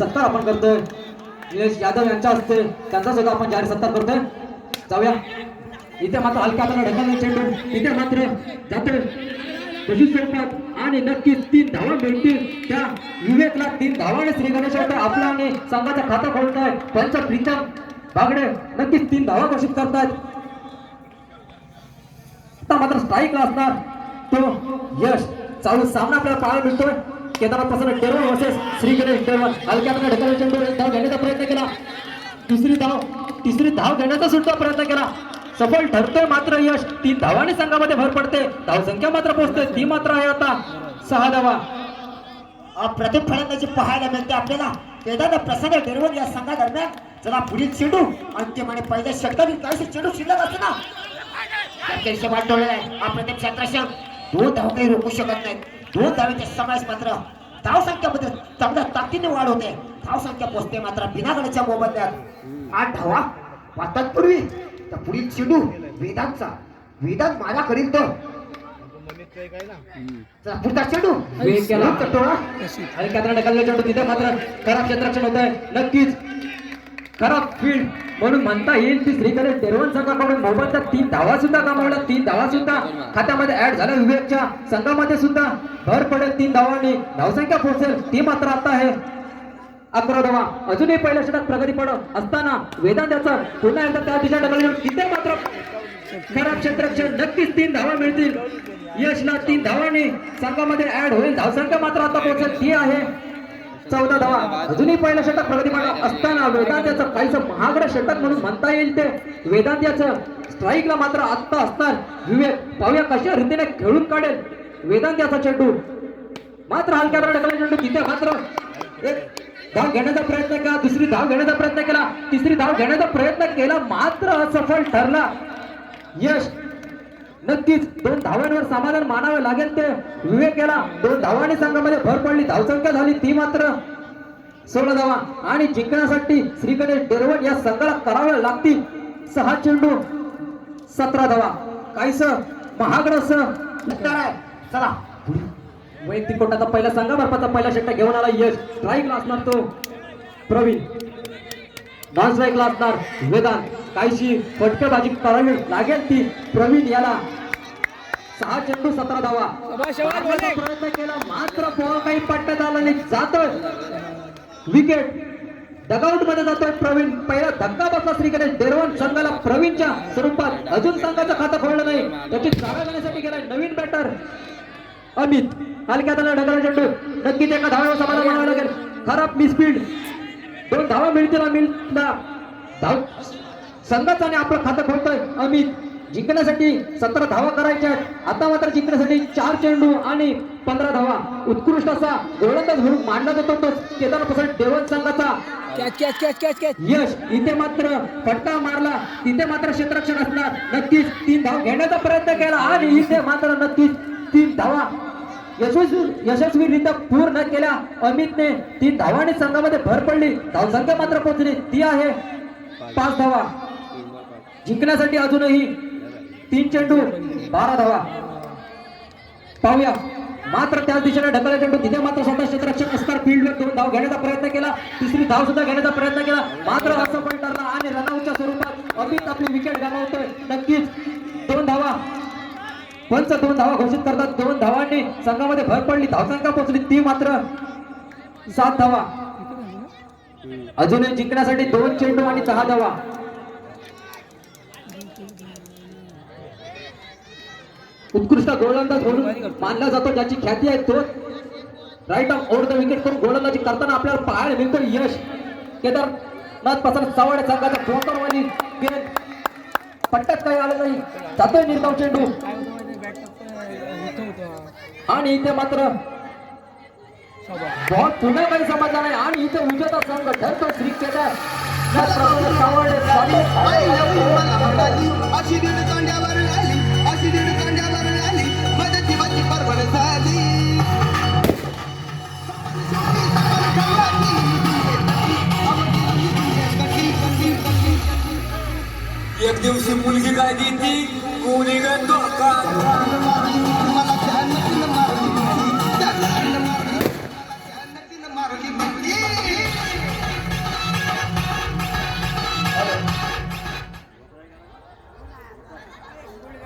सत्कार आपण करतोय निलेश यादव यांच्या हस्ते त्यांचा सुद्धा आपण जाहीर सत्कार करतोय. जाऊया. इथे मात्र हलक्या हाताने ढकलला चेंडू इथे मात्र जातोय कशी स्वरूपात आणि नक्कीच 3 धावा मिळतील त्या विवेकला. 3 धावाने श्री गणेश आपला आणि संघाचा खाता खोलताय. पंच प्रीतम बागडे नक्कीच 3 धावा घोषित करतात. आता मात्र स्ट्राईकला असणार तो यश. चालू सामना आपल्याला पाहायला मिळतोय. केदारपासून टेरवन वर्सेस श्री गणेश टेरवन. हलक्या हाताने ढकलला चेंडू एक धाव घेण्याचा प्रयत्न केला. तिसरी धाव घेण्याचा सुद्धा प्रयत्न केला. सफल ठरतोय मात्र यश. 3 धावांनी संघामध्ये भर पडते. धाव संख्या मात्र पोहोचते ती मात्र आहे आता 6 धावा. अप्रतिम फलंदाजी पाहायला मिळते आपल्याला केदार प्रसन्न टेरवन या संघादरम्यान. चला पुढील चेंडू अंतिम आणि पहिल्या षटकातील काही चेंडू शिल्लक असते ना त्याच्याशी वाटवलेला आहे. अप्रतिम क्षेत्ररक्षण 2 धाव काही रोखू शकत नाहीत. 2 धावेचे समावेश मात्र धाव संख्यामध्ये चांगल्या ताकदीने वाढ होते. धाव संख्या पोहोचते मात्र बिना गडच्या मोबदल्यात 8 धावा वाटतपूर्वी. तर पुढील चेंडू वेदांत माझा करील तर पुढचा चेंडू वेग केला. हलक्या हाताने ढकलला चेंडू तिथे मात्र खराब क्षेत्ररक्षण होत आहे. नक्कीच खराब फील्ड म्हणून म्हणता येईल की श्री गणेश टेरवन संघाकडून मोबदल्यात 3 धावा सुद्धा गमावल्या. 3 धावा सुद्धा खात्यामध्ये ऍड झाल्या. विवेकच्या संघामध्ये सुद्धा भर पडेल. 3 धावांनी धावसंख्या पोहोचेल ती मात्र आता आहे 11 धावा. अजूनही पहिल्या षटकात प्रगती पडत असताना वेदांत याचा पुन्हा एकदा त्या दिशेने ढकलला. तिथे मात्र खराब क्षेत्ररक्षण. नक्कीच 3 धावा मिळतील यशला. 3 धावांनी संघामध्ये ऍड होईल. धावसंख्या मात्र आता पोहोचेल ती आहे 14 धावा. अजूनही पहिल्या षटक प्रगती पडत असताना वेदांत याचं काहीसं महागडं षटक म्हणून म्हणता येईल ते. वेदांत याचं स्ट्राईकला मात्र आत्ता असणार विवेक. पाहूया कशा रीतीने खेळून काढेल वेदांत याचा चेंडू. मात्र हलक्या हाताने ढकलला चेंडू तिथे मात्र एक धाव घेण्याचा प्रयत्न केला. दुसरी धाव घेण्याचा प्रयत्न केला. तिसरी धाव घेण्याचा प्रयत्न केला मात्र असफल ठरला यश. नक्कीच 2 धावांवर समाधान मानावे लागेल ते विवेक याला. 2 धावांनी संघामध्ये भर पडली. धावसंख्या झाली ती मात्र 16 धावा. आणि जिंकण्यासाठी श्री गणेश टेरवन या संघाला कराव्या लागतील 6 चेंडू 17 धावा. काहीस महागड असं चला वैयक्तिक कोटाचा पहिला संघामार्फतचा पहिला षटक घेऊन आला यश. स्ट्राईकला असणार तो प्रवीण. नॉन स्ट्राईकला असणार वेदांत. काहीशी फटकेबाजी करावी लागेल ती प्रवीण याला. 6 चेंडू 17 धावा. प्रयत्न केला मात्र बॉल काही पट्ट्यात आला नाही. जातोय विकेट. डगआउट मध्ये जातोय प्रवीण. पहिला धक्का बसला श्री गणेश टेरवन संघाला प्रवीणच्या स्वरूपात. अजून संघाचं खातं खोललं नाही. त्याची जागा घेण्यासाठी गेलाय नवीन बॅटर अमित. हलक्या हाताने ढकलला चेंडू. नक्कीच एका धावावर समाधान मानावं लागेल. खराब मिसफील्ड. 2 धावा मिळतील अमितला. धाव संघाचा आणि आपलं खातं खोलतोय अमित. जिंकण्यासाठी 17 धावा करायच्या. आता मात्र जिंकण्यासाठी 4 चेंडू आणि 15 धावा. उत्कृष्ट असा गोलंदाज म्हणून मानला जातो तो केदारपासून टेरवन संघाचा यश. इथे मात्र फटका मारला. तिथे मात्र क्षेत्ररक्षण असणार. नक्कीच 3 धाव घेण्याचा प्रयत्न केला आणि इथे मात्र नक्कीच 3 धावा यशस्वीरित्या पूर्ण केल्या अमितने. 3 धावांनी संघामध्ये भर पडली. धावसंख्या मात्र पोहोचली ती आहे 5 धावा. जिंकण्यासाठी अजूनही 3 चेंडू 12 धावा. पाहूया मात्र त्याच दिशेने ढकलला चेंडू. तिथे मात्र स्वतः क्षेत्ररक्षण असणार. फील्डवर 2 धाव घेण्याचा प्रयत्न केला. तिसरी धाव सुद्धा घेण्याचा प्रयत्न केला मात्र असफल ठरला आणि रनआउटच्या स्वरूपात अमित आपली विकेट गमावतोय. नक्कीच 2 धावा. पंच 2 धावा घोषित करतात. 2 धावांनी संघामध्ये भर पडली. धावसंख्या पोहोचली ती मात्र 7 धावा. अजूनही जिंकण्यासाठी 2 चेंडू आणि 6 धावा. उत्कृष्ट गोलंदाज म्हणून मानला जातो ज्याची ख्याती आहे तो right off over the wicket करून गोलंदाजी करताना आपल्याला पाहायला मिळतो यश. केदारनाथ पासून सावड संघाचा फ्लोटरवाली गेंद पट्ट्यात काही आलं नाही. जातोय निर्धाव चेंडू आणि इथे मात्र बॉल पुन्हा काही समजला नाही आणि इथे विजेता संघ ठरतो श्री केदार सावड. एक दिवशी मुलगी काय ती कोणी गंतो का